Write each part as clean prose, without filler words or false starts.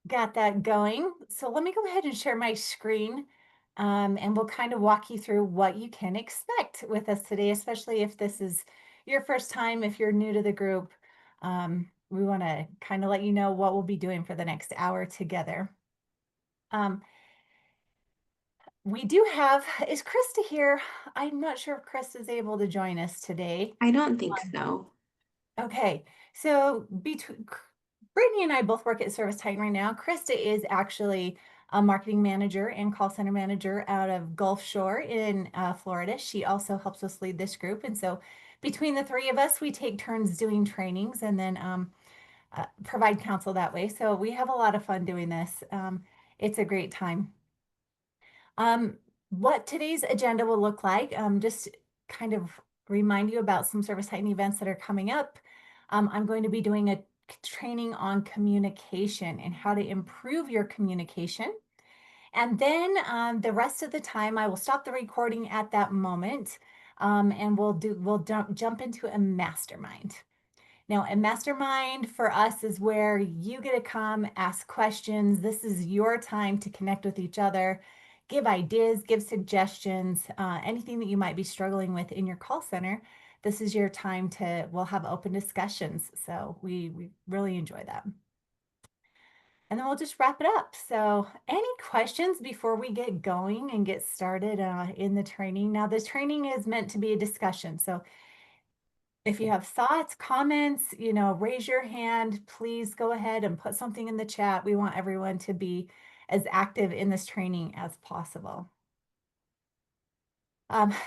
got that going. So let me go ahead and share my screen, and we'll kind of walk you through what you can expect with us today, especially if this is your first time, if you're new to the group. We want to kind of let you know what we'll be doing for the next hour together. Um, we do have, is Krista here? I'm not sure if Krista is able to join us today. I don't think so. Okay, so between Brittany and I both work at ServiceTitan right now. Krista is actually a marketing manager and call center manager out of Gulfshore in Florida. She also helps us lead this group. And so between the three of us, we take turns doing trainings and then provide counsel that way. So we have a lot of fun doing this. It's a great time. What today's agenda will look like, just kind of remind you about some ServiceTitan events that are coming up. I'm going to be doing a training on communication and how to improve your communication. And then the rest of the time, I will stop the recording at that moment, and we'll jump into a mastermind. Now, a mastermind for us is where you get to come ask questions. This is your time to connect with each other, give ideas, give suggestions, anything that you might be struggling with in your call center. This is your time we'll have open discussions. So we really enjoy that. And then we'll just wrap it up. So, any questions before we get going and get started in the training? Now, the training is meant to be a discussion. So, if you have thoughts, comments, raise your hand. Please go ahead and put something in the chat. We want everyone to be as active in this training as possible.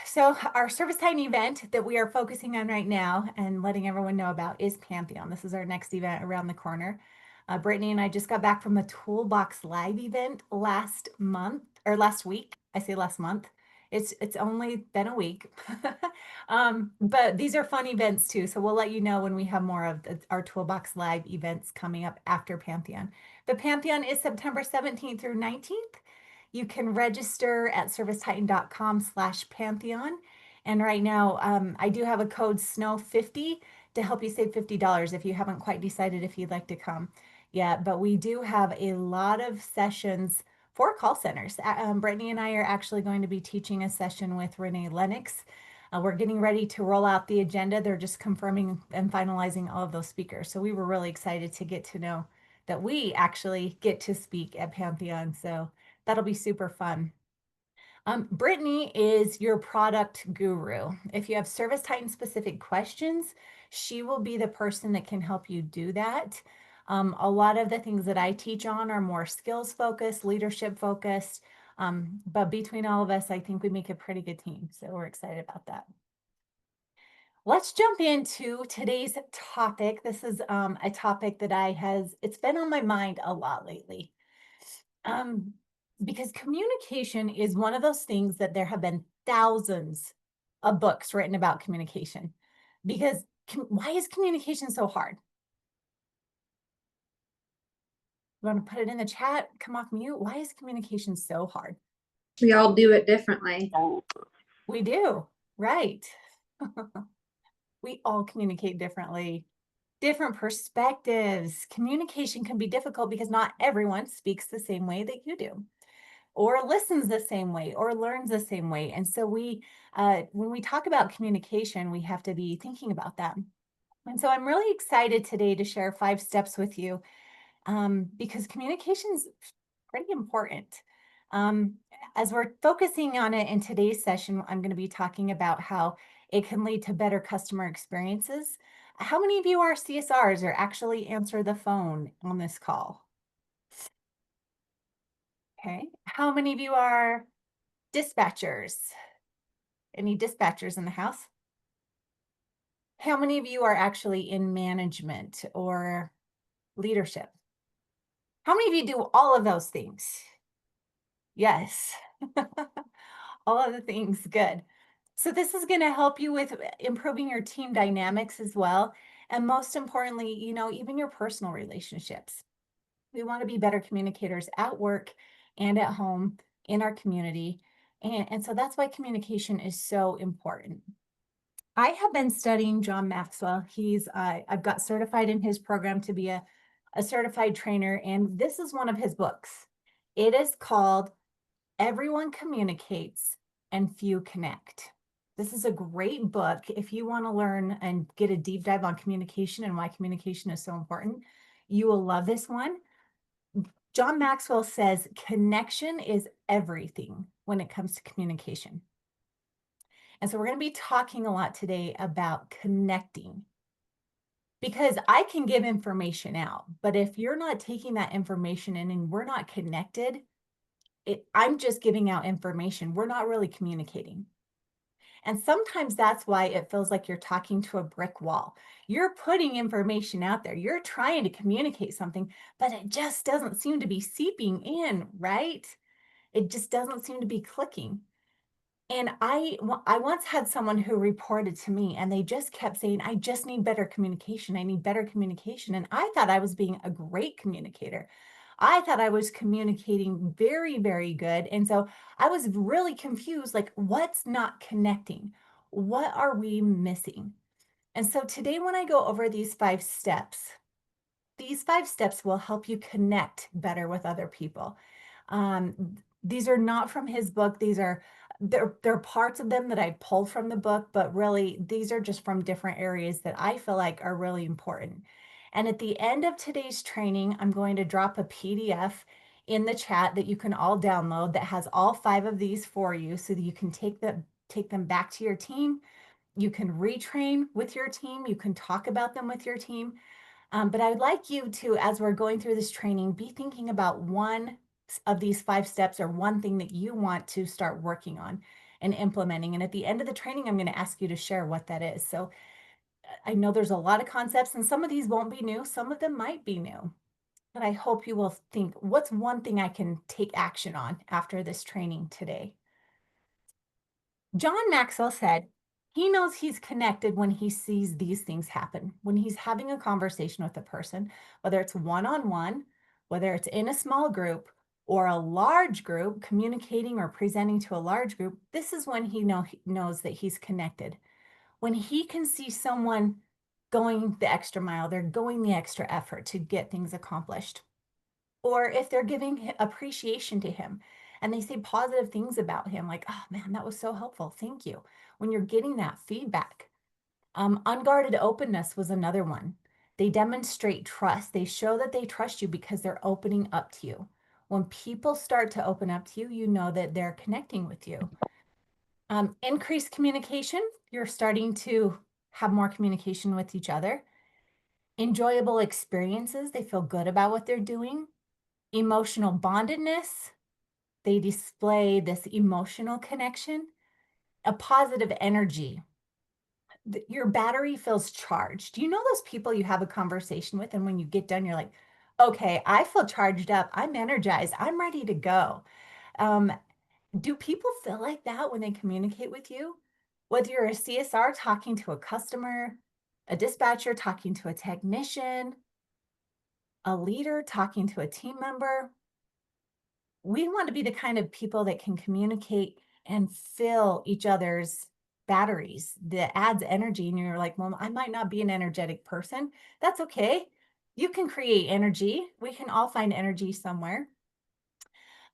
So our ServiceTitan event that we are focusing on right now and letting everyone know about is Pantheon. This is our next event around the corner. Brittany and I just got back from a Toolbox Live event last week. I say last month. It's only been a week. But these are fun events too. So we'll let you know when we have more of our Toolbox Live events coming up after Pantheon. The Pantheon is September 17th through 19th. You can register at servicetitan.com/Pantheon. And right now, I do have a code SNOW50 to help you save $50 if you haven't quite decided if you'd like to come yet. But we do have a lot of sessions for call centers. Brittany and I are actually going to be teaching a session with Renee Lennox. We're getting ready to roll out the agenda. They're just confirming and finalizing all of those speakers. So we were really excited to get to know that we actually get to speak at Pantheon. So that'll be super fun. Brittany is your product guru. If you have ServiceTitan specific questions, she will be the person that can help you do that. A lot of the things that I teach on are more skills focused, leadership focused. But between all of us, I think we make a pretty good team. So we're excited about that. Let's jump into today's topic. This is a topic that it's been on my mind a lot lately. Um, because communication is one of those things that there have been thousands of books written about communication. Because why is communication so hard? You want to put it in the chat? Come off mute. Why is communication so hard? We all do it differently. We do, right? We all communicate differently, different perspectives. Communication can be difficult because not everyone speaks the same way that you do, or listens the same way, or learns the same way. And so when we talk about communication, we have to be thinking about that. And so I'm really excited today to share 5 steps with you, because communication is pretty important. Um, as we're focusing on it in today's session, I'm going to be talking about how it can lead to better customer experiences. How many of you are CSRs or actually answer the phone on this call? Okay. How many of you are dispatchers? Any dispatchers in the house? How many of you are actually in management or leadership? How many of you do all of those things? Yes. All of the things, good. So this is going to help you with improving your team dynamics as well. And most importantly, even your personal relationships. We want to be better communicators at work and at home in our community. And so that's why communication is so important. I have been studying John Maxwell. I've got certified in his program to be a a certified trainer, and this is one of his books. It is called Everyone Communicates and Few Connect. This is a great book if you want to learn and get a deep dive on communication and why communication is so important. You will love this one. John Maxwell says connection is everything when it comes to communication. And so we're going to be talking a lot today about connecting, because I can give information out, but if you're not taking that information in and we're not connected, I'm just giving out information. We're not really communicating. And sometimes that's why it feels like you're talking to a brick wall. You're putting information out there. You're trying to communicate something, but it just doesn't seem to be seeping in, right? It just doesn't seem to be clicking. And I once had someone who reported to me and they just kept saying, I just need better communication. I need better communication. And I thought I was being a great communicator. I thought I was communicating very, very good. And so I was really confused, like, what's not connecting? What are we missing? And so today, when I go over these 5 steps will help you connect better with other people. These are not from his book. They're parts of them that I pulled from the book, but really these are just from different areas that I feel like are really important. And at the end of today's training, I'm going to drop a PDF in the chat that you can all download that has all 5 of these for you so that you can take them back to your team. You can retrain with your team. You can talk about them with your team. But I would like you to, as we're going through this training, be thinking about one of these 5 steps or one thing that you want to start working on and implementing. And at the end of the training, I'm going to ask you to share what that is. So I know there's a lot of concepts and some of these won't be new. Some of them might be new, but I hope you will think, what's one thing I can take action on after this training today? John Maxwell said, he knows he's connected when he sees these things happen. When he's having a conversation with a person, whether it's one-on-one, whether it's in a small group or a large group, communicating or presenting to a large group, this is when he knows that he's connected. When he can see someone going the extra mile, they're going the extra effort to get things accomplished. Or if they're giving appreciation to him and they say positive things about him, like, oh man, that was so helpful. Thank you. When you're getting that feedback. Unguarded openness was another one. They demonstrate trust. They show that they trust you because they're opening up to you. When people start to open up to you, you know that they're connecting with you. Increased communication. You're starting to have more communication with each other. Enjoyable experiences. They feel good about what they're doing. Emotional bondedness, they display this emotional connection, a positive energy. Your battery feels charged. You know those people you have a conversation with, and when you get done, you're like, okay, I feel charged up. I'm energized. I'm ready to go. Um, do people feel like that when they communicate with you? Whether you're a CSR talking to a customer, a dispatcher talking to a technician, a leader talking to a team member, we want to be the kind of people that can communicate and fill each other's batteries that adds energy. And you're like, well, I might not be an energetic person. That's okay. You can create energy. We can all find energy somewhere.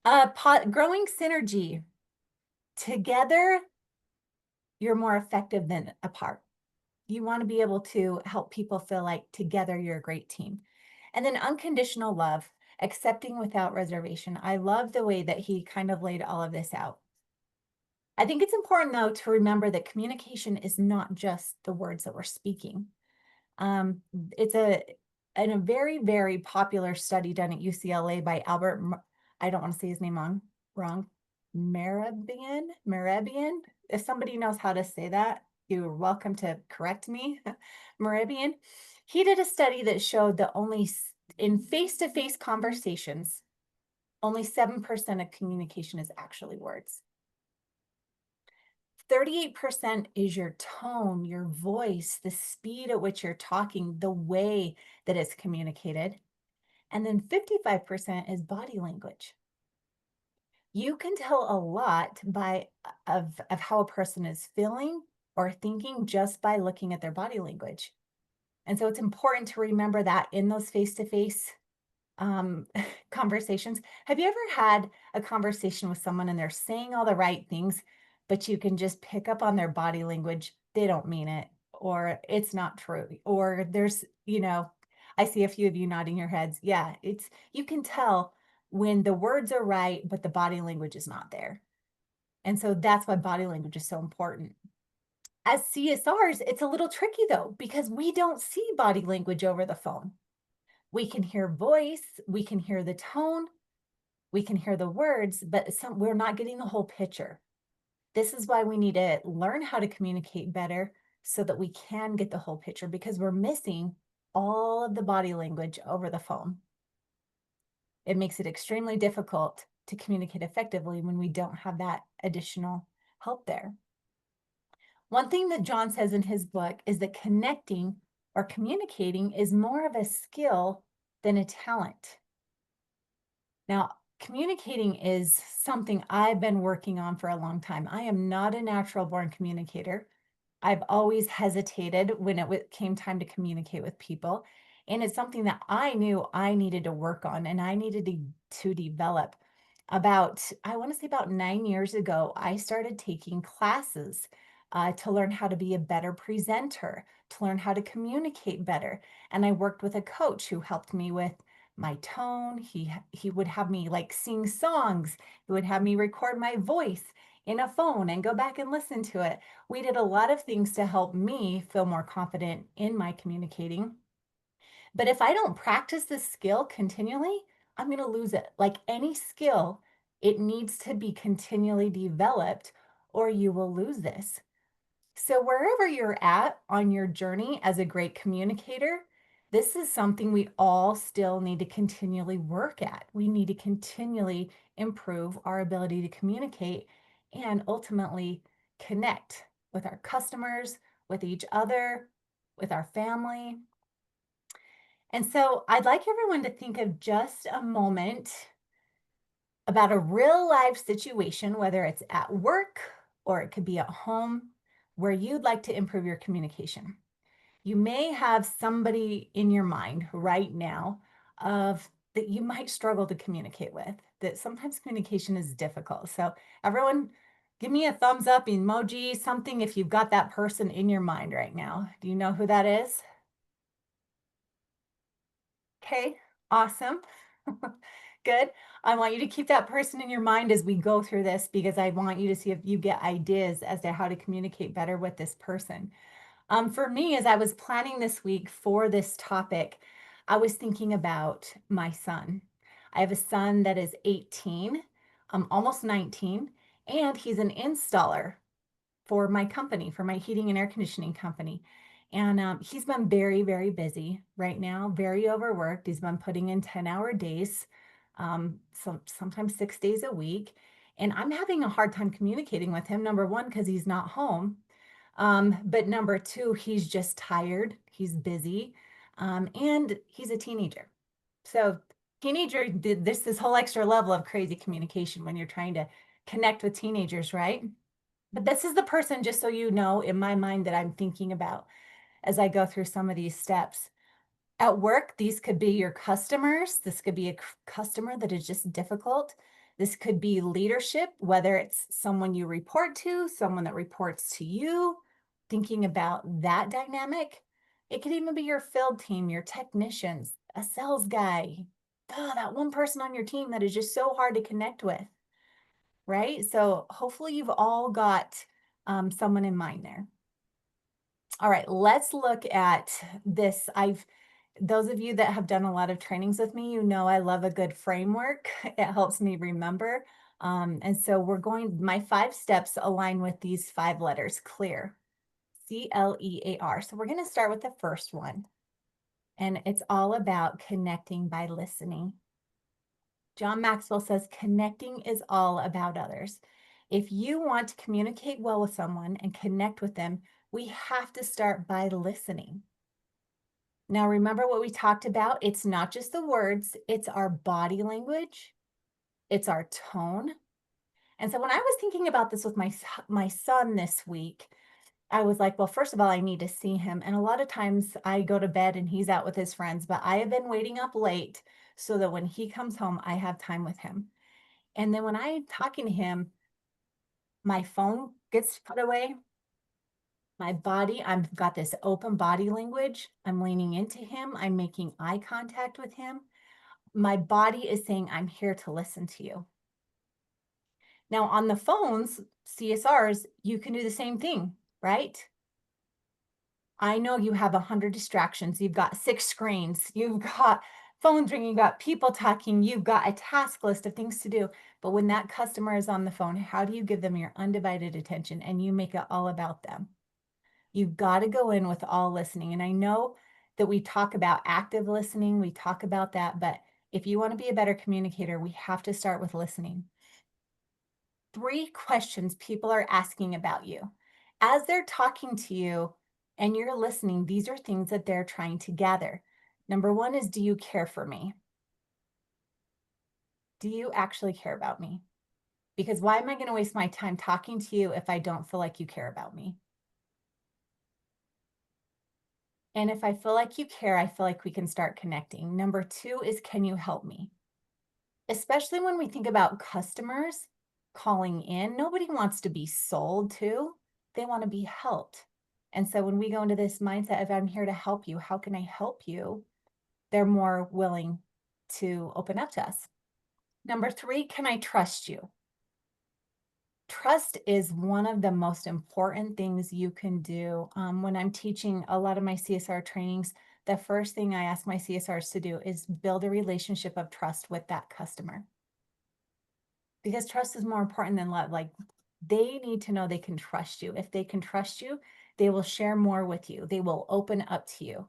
Growing synergy. Together, you're more effective than apart. You want to be able to help people feel like together you're a great team. And then unconditional love, accepting without reservation. I love the way that he kind of laid all of this out. I think it's important, though, to remember that communication is not just the words that we're speaking. It's in a very, very popular study done at UCLA by I don't want to say his name wrong, Merabian. If somebody knows how to say that, you're welcome to correct me. Merabian. He did a study that showed that in face-to-face conversations, only 7% of communication is actually words. 38% is your tone, your voice, the speed at which you're talking, the way that it's communicated. And then 55% is body language. You can tell a lot of how a person is feeling or thinking just by looking at their body language. And so it's important to remember that in those face-to-face um, conversations. Have you ever had a conversation with someone and they're saying all the right things, but you can just pick up on their body language? They don't mean it, or it's not true, or I see a few of you nodding your heads. Yeah, you can tell when the words are right, but the body language is not there. And so that's why body language is so important. As CSRs, it's a little tricky though, because we don't see body language over the phone. We can hear voice, we can hear the tone, we can hear the words, but we're not getting the whole picture. This is why we need to learn how to communicate better so that we can get the whole picture because we're missing all of the body language over the phone. It makes it extremely difficult to communicate effectively when we don't have that additional help there. One thing that John says in his book is that connecting or communicating is more of a skill than a talent. Now, communicating is something I've been working on for a long time. I am not a natural born communicator. I've always hesitated when came time to communicate with people. And it's something that I knew I needed to work on and I needed to develop. I want to say about 9 years ago, I started taking classes to learn how to be a better presenter, to learn how to communicate better. And I worked with a coach who helped me with my tone. He would have me like sing songs. He would have me record my voice in a phone and go back and listen to it. We did a lot of things to help me feel more confident in my communicating. But if I don't practice this skill continually, I'm going to lose it. Like any skill, it needs to be continually developed or you will lose this. So, wherever you're at on your journey as a great communicator, this is something we all still need to continually work at. We need to continually improve our ability to communicate and ultimately connect with our customers, with each other, with our family. And so, I'd like everyone to think of just a moment about a real life situation, whether it's at work or it could be at home, where you'd like to improve your communication. You may have somebody in your mind right now of that you might struggle to communicate with, that sometimes communication is difficult. So everyone give me a thumbs up emoji, something if you've got that person in your mind right now. Do you know who that is? Okay, awesome. Good. I want you to keep that person in your mind as we go through this because I want you to see if you get ideas as to how to communicate better with this person. For me, as I was planning this week for this topic, I was thinking about my son. I have a son that is 18, almost 19, and he's an installer for my company, for my heating and air conditioning company. And he's been very, very busy right now, very overworked. He's been putting in 10-hour days, sometimes 6 days a week. And I'm having a hard time communicating with him, number one, because he's not home. But number two, he's just tired, he's busy, and he's a teenager. So teenager did this whole extra level of crazy communication when you're trying to connect with teenagers, right? But this is the person, just so you know, in my mind that I'm thinking about as I go through some of these steps. At work, these could be your customers. This could be a customer that is just difficult. This could be leadership, whether it's someone you report to, someone that reports to you, thinking about that dynamic. It could even be your field team, your technicians, a sales guy, that one person on your team that is just so hard to connect with, right? So hopefully you've all got someone in mind there. All right, let's look at this. Those of you that have done a lot of trainings with me, you know I love a good framework. It helps me remember. And so my 5 steps align with these 5 letters, clear, CLEAR. So we're going to start with the first one. And it's all about connecting by listening. John Maxwell says connecting is all about others. If you want to communicate well with someone and connect with them, we have to start by listening. Now, remember what we talked about? It's not just the words, it's our body language, it's our tone. And so when I was thinking about this with my son this week, I was like, well, first of all, I need to see him. And a lot of times I go to bed and he's out with his friends, but I have been waiting up late so that when he comes home, I have time with him. And then when I'm talking to him, my phone gets put away. My body, I've got this open body language. I'm leaning into him. I'm making eye contact with him. My body is saying, I'm here to listen to you. Now, on the phones, CSRs, you can do the same thing, right? I know you have 100 distractions. You've got 6 screens. You've got phones ringing. You've got people talking. You've got a task list of things to do. But when that customer is on the phone, how do you give them your undivided attention and you make it all about them? You've got to go in with all listening. And I know that we talk about active listening, we talk about that, but if you want to be a better communicator, we have to start with listening. 3 questions people are asking about you. As they're talking to you and you're listening, these are things that they're trying to gather. Number 1 is, do you care for me? Do you actually care about me? Because why am I going to waste my time talking to you if I don't feel like you care about me? And if I feel like you care, I feel like we can start connecting. Number 2 is, can you help me? Especially when we think about customers calling in, nobody wants to be sold to, they want to be helped. And so when we go into this mindset of, I'm here to help you, how can I help you? They're more willing to open up to us. Number 3, can I trust you? Trust is one of the most important things you can do. When I'm teaching a lot of my CSR trainings, the first thing I ask my CSRs to do is build a relationship of trust with that customer. Because trust is more important than love. Like, they need to know they can trust you. If they can trust you, they will share more with you. They will open up to you.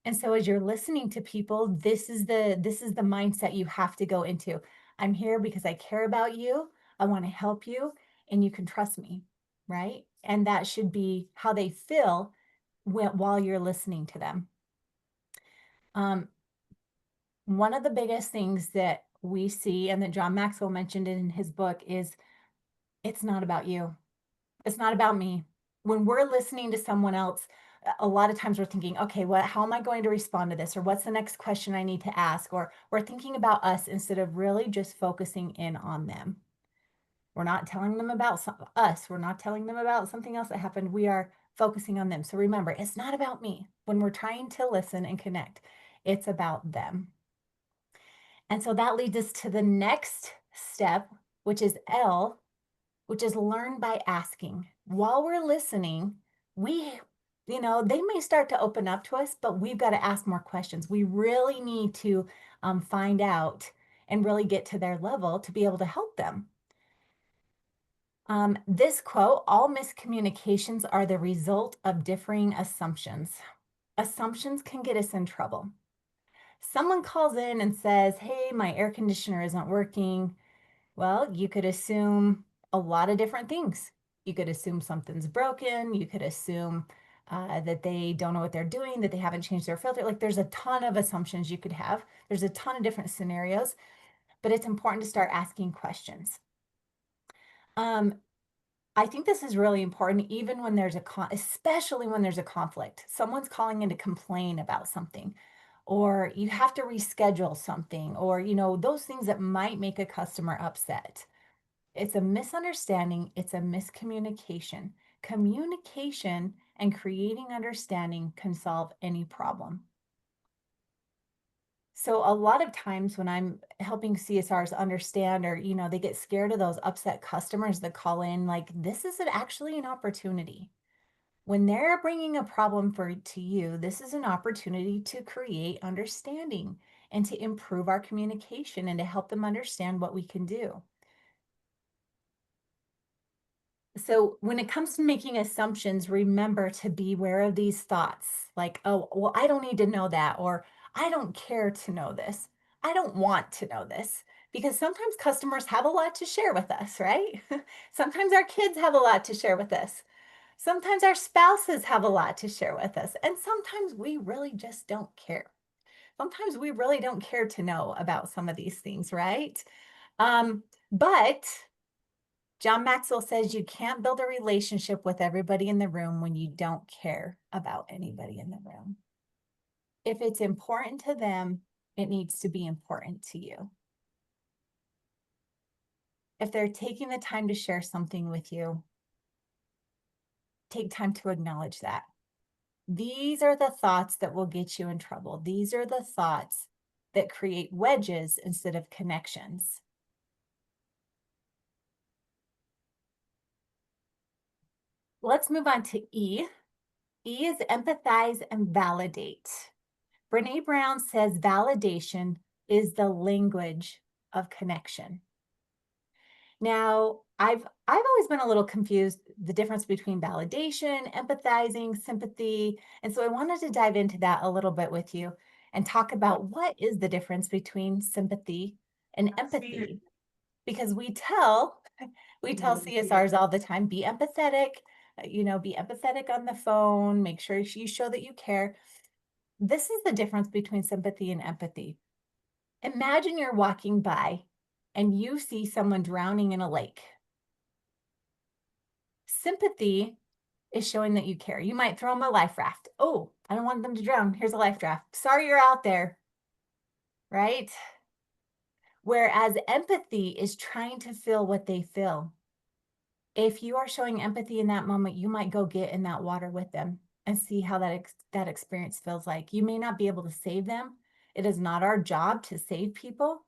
And so as you're listening to people, this is the mindset you have to go into. I'm here because I care about you. I want to help you and you can trust me, right? And that should be how they feel while you're listening to them. One of the biggest things that we see and that John Maxwell mentioned in his book is, it's not about you. It's not about me. When we're listening to someone else, a lot of times we're thinking, okay, how am I going to respond to this? Or what's the next question I need to ask? Or we're thinking about us instead of really just focusing in on them. We're not telling them about us. We're not telling them about something else that happened. We are focusing on them. So remember, it's not about me. When we're trying to listen and connect, it's about them. And so that leads us to the next step, which is L, which is learn by asking. While we're listening, they may start to open up to us, but we've got to ask more questions. We really need to find out and really get to their level to be able to help them. This quote, all miscommunications are the result of differing assumptions. Assumptions can get us in trouble. Someone calls in and says, hey, my air conditioner isn't working. Well, you could assume a lot of different things. You could assume something's broken. You could assume that they don't know what they're doing, that they haven't changed their filter. Like, there's a ton of assumptions you could have. There's a ton of different scenarios, but it's important to start asking questions. I think this is really important, even when there's especially when there's a conflict. Someone's calling in to complain about something, or you have to reschedule something, or, those things that might make a customer upset. It's a misunderstanding. It's a miscommunication. Communication and creating understanding can solve any problem. So a lot of times when I'm helping CSRs understand, or, they get scared of those upset customers that call in, like, this is actually an opportunity. When they're bringing a problem to you, this is an opportunity to create understanding and to improve our communication and to help them understand what we can do. So when it comes to making assumptions, remember to beware of these thoughts like, oh, well, I don't need to know that, or I don't care to know this. I don't want to know this. Because sometimes customers have a lot to share with us, right? Sometimes our kids have a lot to share with us. Sometimes our spouses have a lot to share with us. And sometimes we really just don't care. Sometimes we really don't care to know about some of these things, right? But John Maxwell says you can't build a relationship with everybody in the room when you don't care about anybody in the room. If it's important to them, it needs to be important to you. If they're taking the time to share something with you, take time to acknowledge that. These are the thoughts that will get you in trouble. These are the thoughts that create wedges instead of connections. Let's move on to E. E is empathize and validate. Brene Brown says validation is the language of connection. Now, I've always been a little confused the difference between validation, empathizing, sympathy. And so I wanted to dive into that a little bit with you and talk about what is the difference between sympathy and empathy. Because we tell CSRs all the time, be empathetic, be empathetic on the phone, make sure you show that you care. This is the difference between sympathy and empathy. Imagine you're walking by and you see someone drowning in a lake. Sympathy is showing that you care. You might throw them a life raft. Oh, I don't want them to drown. Here's a life raft. Sorry you're out there, right? Whereas empathy is trying to feel what they feel. If you are showing empathy in that moment, you might go get in that water with them and see how that experience feels like. You may not be able to save them. It is not our job to save people,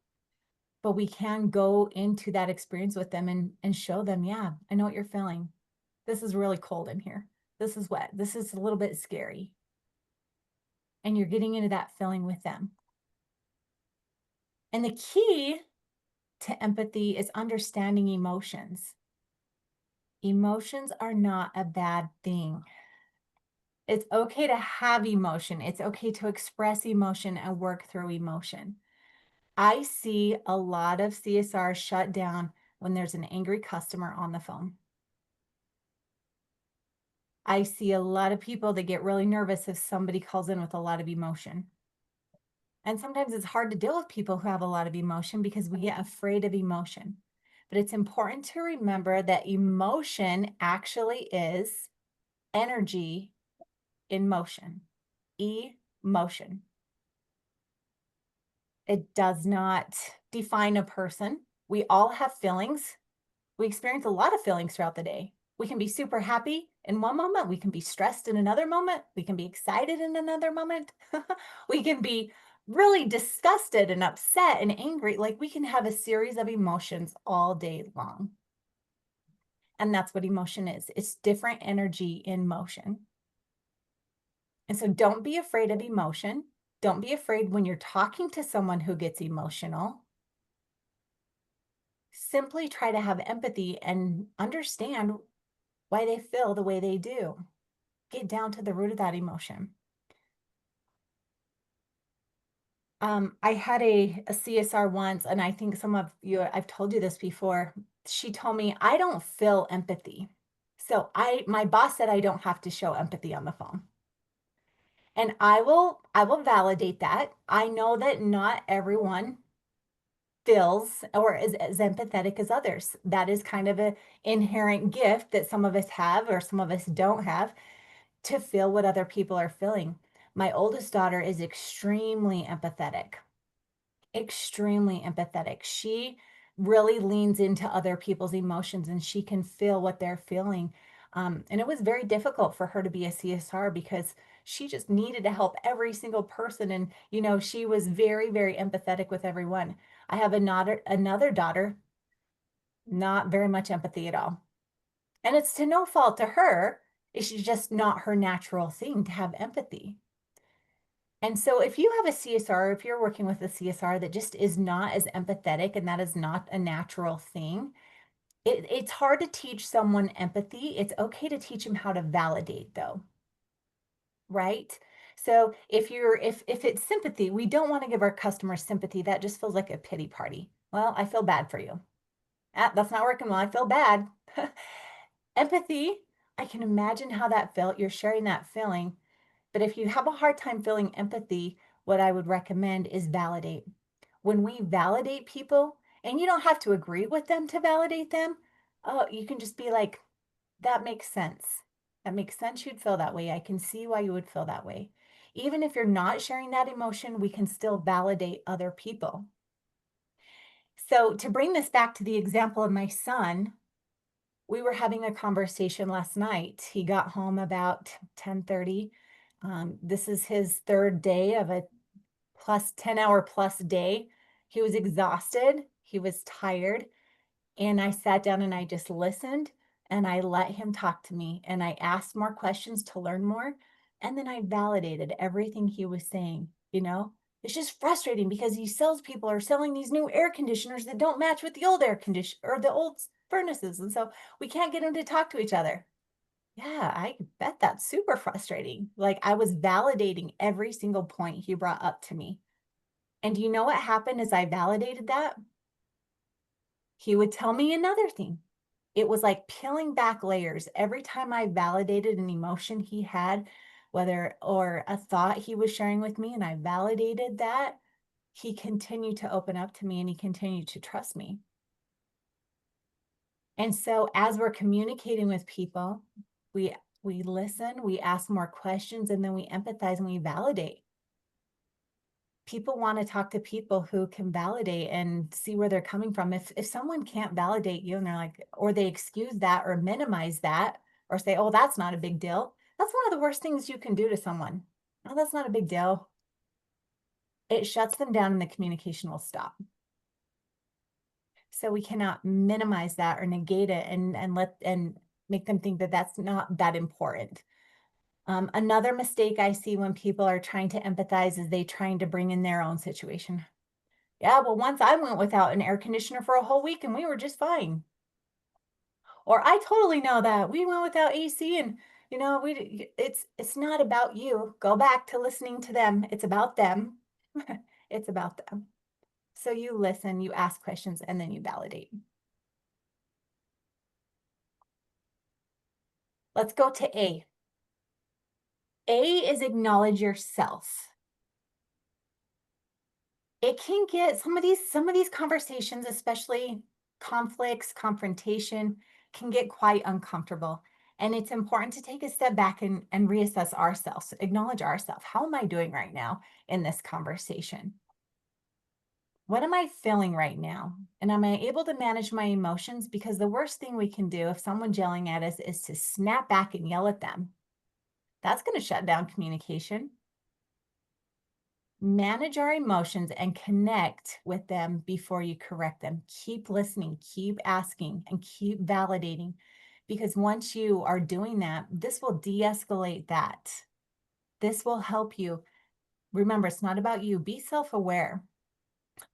but we can go into that experience with them and show them, yeah, I know what you're feeling. This is really cold in here. This is wet. This is a little bit scary. And you're getting into that feeling with them. And the key to empathy is understanding emotions. Emotions are not a bad thing. It's okay to have emotion. It's okay to express emotion and work through emotion. I see a lot of CSRs shut down when there's an angry customer on the phone. I see a lot of people that get really nervous if somebody calls in with a lot of emotion. And sometimes it's hard to deal with people who have a lot of emotion because we get afraid of emotion. But it's important to remember that emotion actually is energy in motion. Emotion. It does not define a person. We all have feelings. We experience a lot of feelings throughout the day. We can be super happy in one moment. We can be stressed in another moment. We can be excited in another moment. We can be really disgusted and upset and angry. Like we can have a series of emotions all day long. And that's what emotion is. It's different energy in motion. And so don't be afraid of emotion. Don't be afraid when you're talking to someone who gets emotional. Simply try to have empathy and understand why they feel the way they do. Get down to the root of that emotion. I had a CSR once, and I think some of you, I've told you this before. She told me, I don't feel empathy. So my boss said I don't have to show empathy on the phone. And I will validate that. I know that not everyone feels or is as empathetic as others. That is kind of an inherent gift that some of us have or some of us don't have to feel what other people are feeling. My oldest daughter is extremely empathetic, extremely empathetic. She really leans into other people's emotions and she can feel what they're feeling. And it was very difficult for her to be a CSR because she just needed to help every single person. And, she was very, very empathetic with everyone. I have another daughter, not very much empathy at all. And it's to no fault to her. It's just not her natural thing to have empathy. And so if you have a CSR, if you're working with a CSR that just is not as empathetic and that is not a natural thing, it's hard to teach someone empathy. It's okay to teach them how to validate though, right? So if it's sympathy, we don't want to give our customers sympathy. That just feels like a pity party. Well, I feel bad for you. That's not working well. I feel bad. Empathy, I can imagine how that felt. You're sharing that feeling. But if you have a hard time feeling empathy, what I would recommend is validate. When we validate people, and you don't have to agree with them to validate them, Oh, you can just be like, that makes sense. That makes sense you'd feel that way. I can see why you would feel that way. Even if you're not sharing that emotion, we can still validate other people. So, to bring this back to the example of my son, we were having a conversation last night. He got home about 10:30. This is his third day of a plus 10-hour plus day. He was exhausted. He was tired. And I sat down and I just listened and I let him talk to me and I asked more questions to learn more. And then I validated everything he was saying. It's just frustrating because these salespeople are selling these new air conditioners that don't match with the old air condition or the old furnaces. And so we can't get them to talk to each other. Yeah, I bet that's super frustrating. Like I was validating every single point he brought up to me. And do you know what happened as I validated that? He would tell me another thing. It was like peeling back layers. Every time I validated an emotion he had, whether or a thought he was sharing with me, and I validated that, he continued to open up to me and he continued to trust me. And so as we're communicating with people, we we listen, we ask more questions, and then we empathize and we validate. People want to talk to people who can validate and see where they're coming from. If someone can't validate you and they're like, or they excuse that or minimize that or say, oh, that's not a big deal. That's one of the worst things you can do to someone. No, that's not a big deal. It shuts them down and the communication will stop. So we cannot minimize that or negate it and make them think that that's not that important. Another mistake I see when people are trying to empathize is they trying to bring in their own situation. Yeah, well, once I went without an air conditioner for a whole week and we were just fine. Or I totally know that we went without AC and it's not about you. Go back to listening to them. It's about them. It's about them. So you listen, you ask questions, and then you validate. Let's go to A. A is acknowledge yourself. It can get some of these conversations, especially conflicts, confrontation, can get quite uncomfortable. And it's important to take a step back and reassess ourselves, acknowledge ourselves. How am I doing right now in this conversation? What am I feeling right now? And am I able to manage my emotions? Because the worst thing we can do if someone's yelling at us is to snap back and yell at them. That's going to shut down communication. Manage our emotions and connect with them before you correct them. Keep listening, keep asking, and keep validating. Because once you are doing that, this will de escalate that. This will help you. Remember, it's not about you. Be self aware.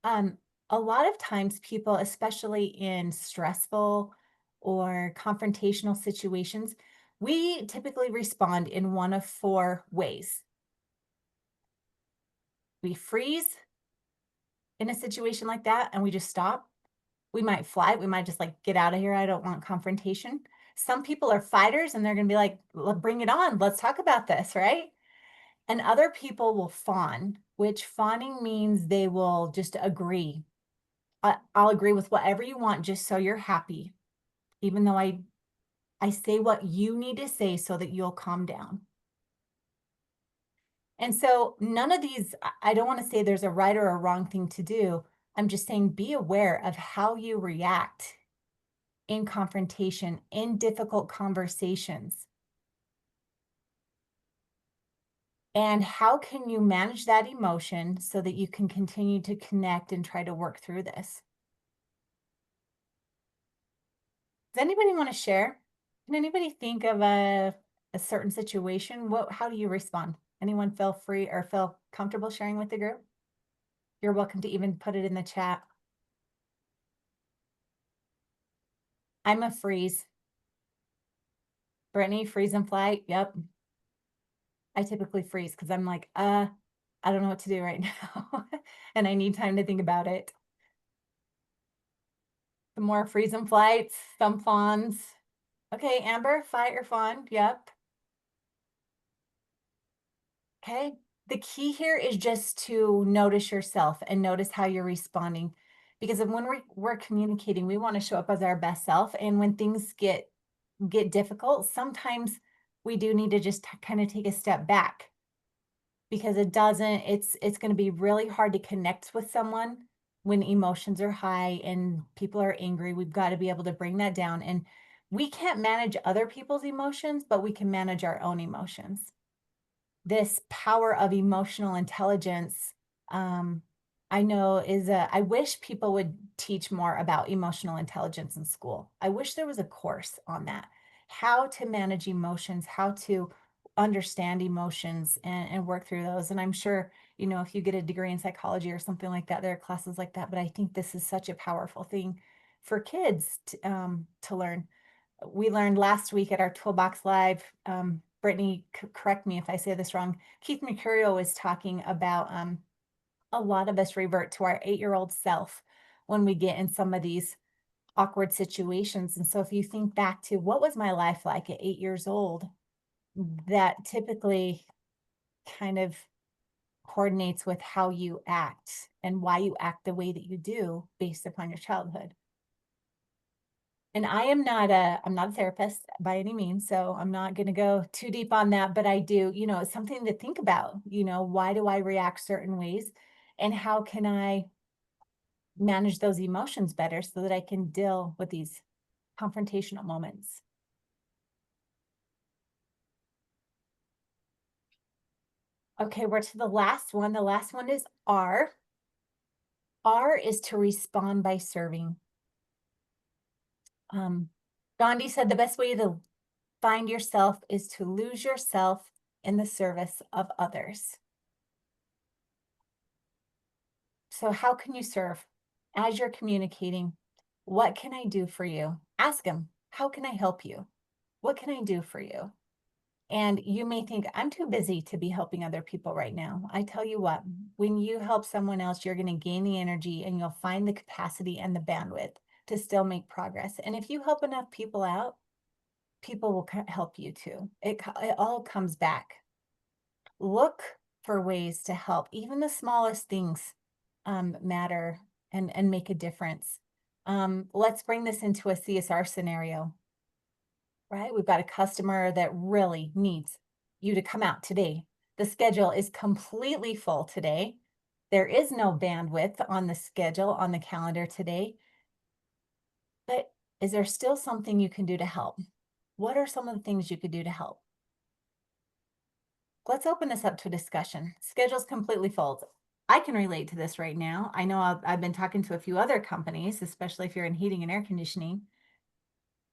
Um, a lot of times, people, especially in stressful or confrontational situations, we typically respond in one of four ways. We freeze in a situation like that and we just stop. We might fly, we might just like get out of here. I don't want confrontation. Some people are fighters and they're going to be like, Bring it on. Let's talk about this." Right? And other people will fawn, which fawning means they will just agree. I'll agree with whatever you want just so you're happy, even though I say what you need to say so that you'll calm down. And so none of these, I don't want to say there's a right or a wrong thing to do. I'm just saying be aware of how you react in confrontation, in difficult conversations. And how can you manage that emotion so that you can continue to connect and try to work through this? Does anybody want to share? Can anybody think of a certain situation? How do you respond? Anyone feel free or feel comfortable sharing with the group? You're welcome to even put it in the chat. I'm a freeze. Brittany, freeze and flight. Yep. I typically freeze because I'm like, I don't know what to do right now. And I need time to think about it. Some more freeze and flights, some fawns. Okay, Amber, fight or fawn. Yep. Okay. The key here is just to notice yourself and notice how you're responding. because when we're communicating, we want to show up as our best self. And when things get difficult, sometimes we do need to just kind of take a step back, because it's going to be really hard to connect with someone when emotions are high and people are angry. We've got to be able to bring that down, and we can't manage other people's emotions, but we can manage our own emotions. This power of emotional intelligence, um, I know I wish people would teach more about emotional intelligence in school. I wish there was a course on that, how to manage emotions, how to understand emotions and work through those. And I'm sure, if you get a degree in psychology or something like that, there are classes like that. But I think this is such a powerful thing for kids to learn. We learned last week at our Toolbox Live, Brittany, correct me if I say this wrong, Keith Mercurio was talking about a lot of us revert to our 8-year-old self when we get in some of these awkward situations. And so if you think back to what was my life like at 8 years old, that typically kind of coordinates with how you act and why you act the way that you do based upon your childhood. And I'm not a therapist by any means, so I'm not going to go too deep on that, but I do, it's something to think about, why do I react certain ways, and how can I manage those emotions better so that I can deal with these confrontational moments. Okay, we're to the last one. The last one is R. R is to respond by serving. Gandhi said the best way to find yourself is to lose yourself in the service of others. So how can you serve? As you're communicating, what can I do for you? Ask them, how can I help you? What can I do for you? And you may think, I'm too busy to be helping other people right now. I tell you what, when you help someone else, you're going to gain the energy and you'll find the capacity and the bandwidth to still make progress. And if you help enough people out, people will help you too. It all comes back. Look for ways to help. Even the smallest things matter and make a difference. Let's bring this into a CSR scenario, right? We've got a customer that really needs you to come out today. The schedule is completely full today. There is no bandwidth on the schedule, on the calendar today. But is there still something you can do to help? What are some of the things you could do to help? Let's open this up to a discussion. Schedule's completely full. I can relate to this right now. I know I've been talking to a few other companies, especially if you're in heating and air conditioning.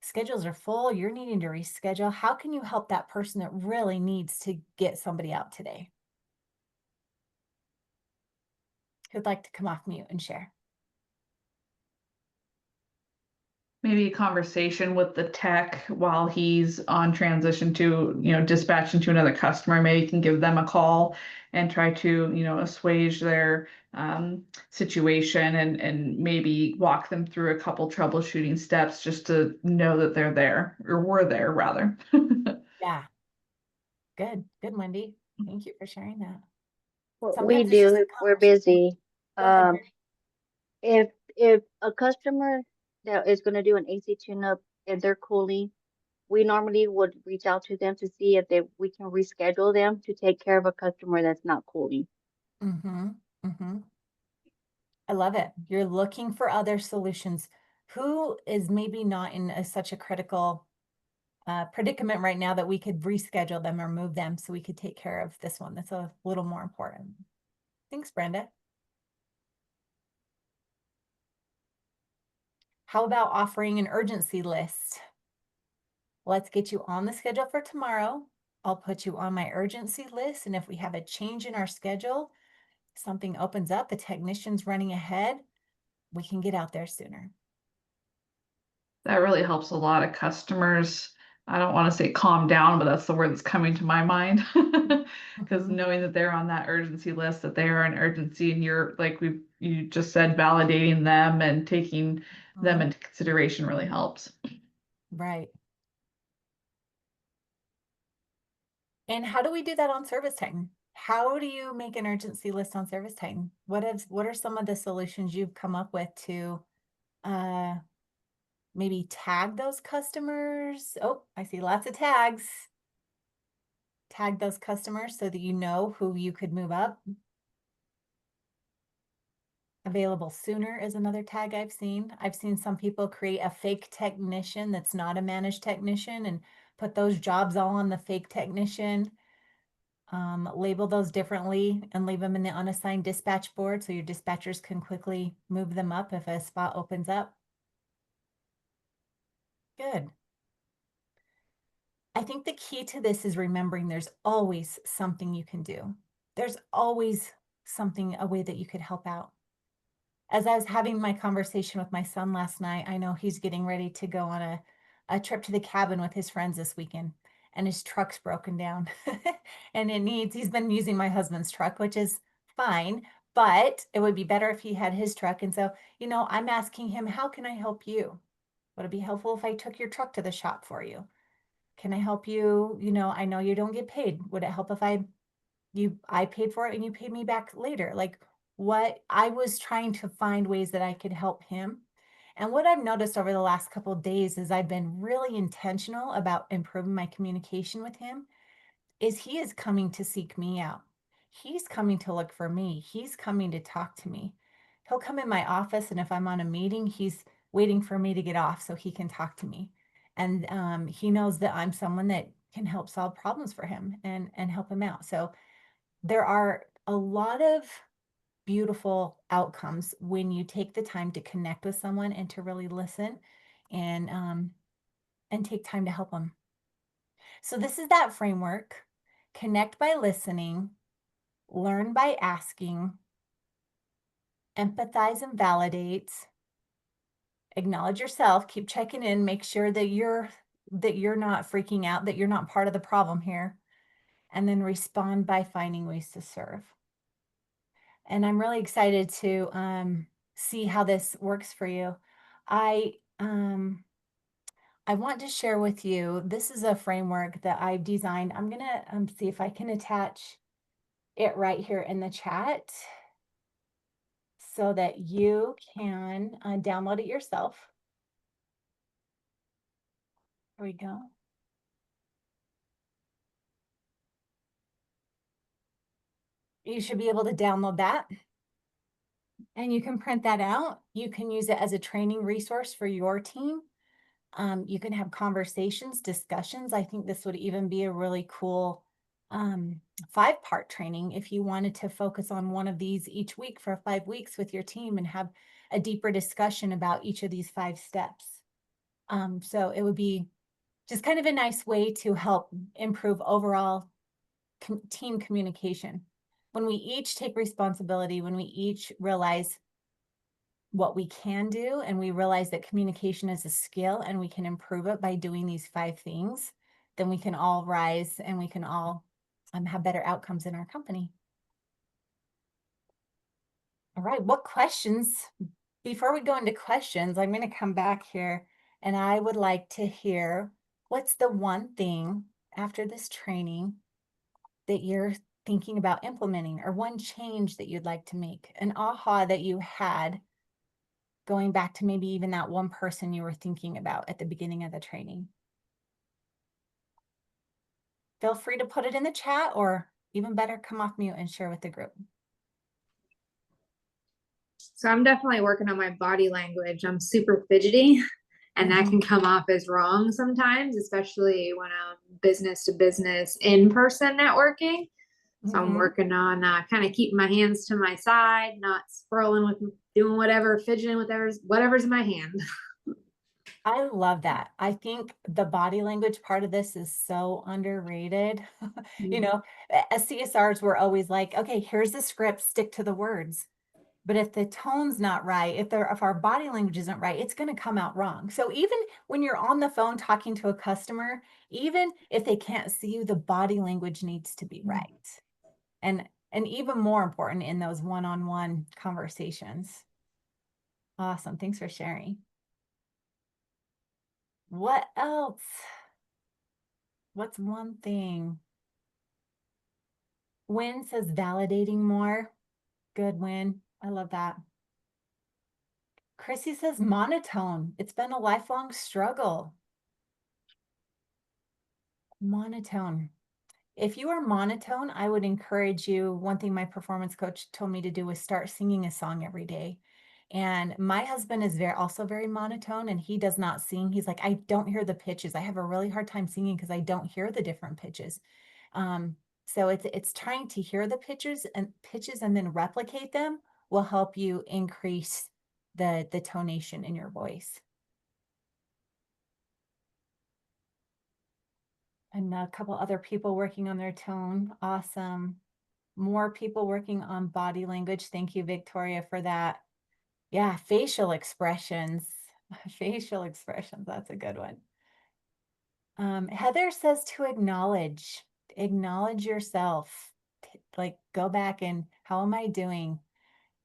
Schedules are full. You're needing to reschedule. How can you help that person that really needs to get somebody out today? Who'd like to come off mute and share? Maybe a conversation with the tech while he's on transition to, dispatching to another customer. Maybe you can give them a call and try to, assuage their situation and maybe walk them through a couple troubleshooting steps just to know that they're there, or we're there rather. Yeah. Good, Wendy. Thank you for sharing that. What we Sometimes it's just do a if we're conversation. busy, Go ahead, Brittany. if a customer that is going to do an AC tune-up and they're cooling, we normally would reach out to them to see if we can reschedule them to take care of a customer that's not cooling. Mm-hmm. Mm-hmm. I love it. You're looking for other solutions. Who is maybe not in such a critical predicament right now that we could reschedule them or move them so we could take care of this one that's a little more important? Thanks, Brenda. How about offering an urgency list? Let's get you on the schedule for tomorrow. I'll put you on my urgency list. And if we have a change in our schedule, something opens up, the technician's running ahead, we can get out there sooner. That really helps a lot of customers. I don't want to say calm down, but that's the word that's coming to my mind. Because knowing that they're on that urgency list, that they are an urgency, and you're like you just said, validating them and taking them into consideration really helps. Right. And how do we do that on ServiceTitan? How do you make an urgency list on ServiceTitan? What are some of the solutions you've come up with to uh, maybe tag those customers? Oh, I see lots of tags. Tag those customers so that you know who you could move up. Available sooner is another tag I've seen. I've seen some people create a fake technician that's not a managed technician and put those jobs all on the fake technician. Label those differently and leave them in the unassigned dispatch board so your dispatchers can quickly move them up if a spot opens up. Good. I think the key to this is remembering there's always something you can do. There's always something, a way that you could help out. As I was having my conversation with my son last night, I know he's getting ready to go on a trip to the cabin with his friends this weekend, and his truck's broken down. And he's been using my husband's truck, which is fine, but it would be better if he had his truck. And so, I'm asking him, how can I help you? Would it be helpful if I took your truck to the shop for you? Can I help you? I know you don't get paid. Would it help if I paid for it and you paid me back later? Like, what I was trying to find ways that I could help him. And what I've noticed over the last couple of days is I've been really intentional about improving my communication with him, is he is coming to seek me out. He's coming to look for me. He's coming to talk to me. He'll come in my office, and if I'm on a meeting, he's waiting for me to get off so he can talk to me. And he knows that I'm someone that can help solve problems for him and help him out. So there are a lot of beautiful outcomes when you take the time to connect with someone and to really listen and take time to help them. So this is that framework: connect by listening, learn by asking, empathize and validate, acknowledge yourself, keep checking in, make sure that you're not freaking out, that you're not part of the problem here, and then respond by finding ways to serve. And I'm really excited to see how this works for you. I want to share with you, this is a framework that I've designed. I'm gonna see if I can attach it right here in the chat so that you can download it yourself. Here we go. You should be able to download that. And you can print that out. You can use it as a training resource for your team. You can have conversations, discussions. I think this would even be a really cool 5-part training if you wanted to focus on one of these each week for 5 weeks with your team and have a deeper discussion about each of these 5 steps. So it would be just kind of a nice way to help improve overall team communication. When we each take responsibility, when we each realize what we can do, and we realize that communication is a skill and we can improve it by doing these 5 things, then we can all rise and we can all have better outcomes in our company. All right, what questions? Before we go into questions, I'm going to come back here and I would like to hear, what's the one thing after this training that you're thinking about implementing, or one change that you'd like to make, an aha that you had going back to maybe even that one person you were thinking about at the beginning of the training? Feel free to put it in the chat, or even better, come off mute and share with the group. So I'm definitely working on my body language. I'm super fidgety, and that can come off as wrong sometimes, especially when I'm business to business in-person networking. So I'm working on kind of keeping my hands to my side, not scrolling with doing whatever, fidgeting with whatever's in my hand. I love that. I think the body language part of this is so underrated. You know, as CSRs, we're always like, okay, here's the script, stick to the words. But if the tone's not right, if our body language isn't right, it's going to come out wrong. So even when you're on the phone talking to a customer, even if they can't see you, the body language needs to be right. And even more important in those one-on-one conversations. Awesome. Thanks for sharing. What else? What's one thing? Win says validating more. Good, Win. I love that. Chrissy says monotone. It's been a lifelong struggle. Monotone. If you are monotone, I would encourage you. One thing my performance coach told me to do was start singing a song every day. And my husband is also very monotone, and he does not sing. He's like, I don't hear the pitches. I have a really hard time singing because I don't hear the different pitches. So it's trying to hear the pitches and then replicate them will help you increase the tonation in your voice. And a couple other people working on their tone. Awesome. More people working on body language. Thank you, Victoria, for that. Yeah, facial expressions. Facial expressions. That's a good one. Heather says to acknowledge yourself. Like go back and how am I doing?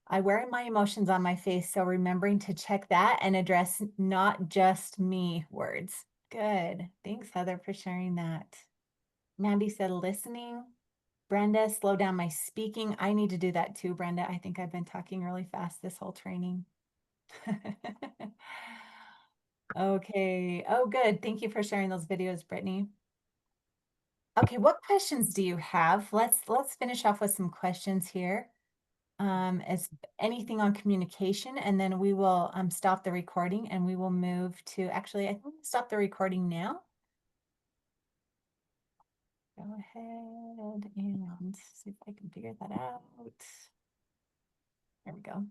I wear my emotions on my face. So remembering to check that and address not just me words. Good. Thanks, Heather, for sharing that. Mandy said listening. Brenda, slow down my speaking. I need to do that too, Brenda. I think I've been talking really fast this whole training. Okay. Oh, good. Thank you for sharing those videos, Brittany. Okay, what questions do you have? Let's finish off with some questions here. As anything on communication, and then we will stop the recording and we will move to, actually, I think we'll stop the recording now. Go ahead and see if I can figure that out. There we go.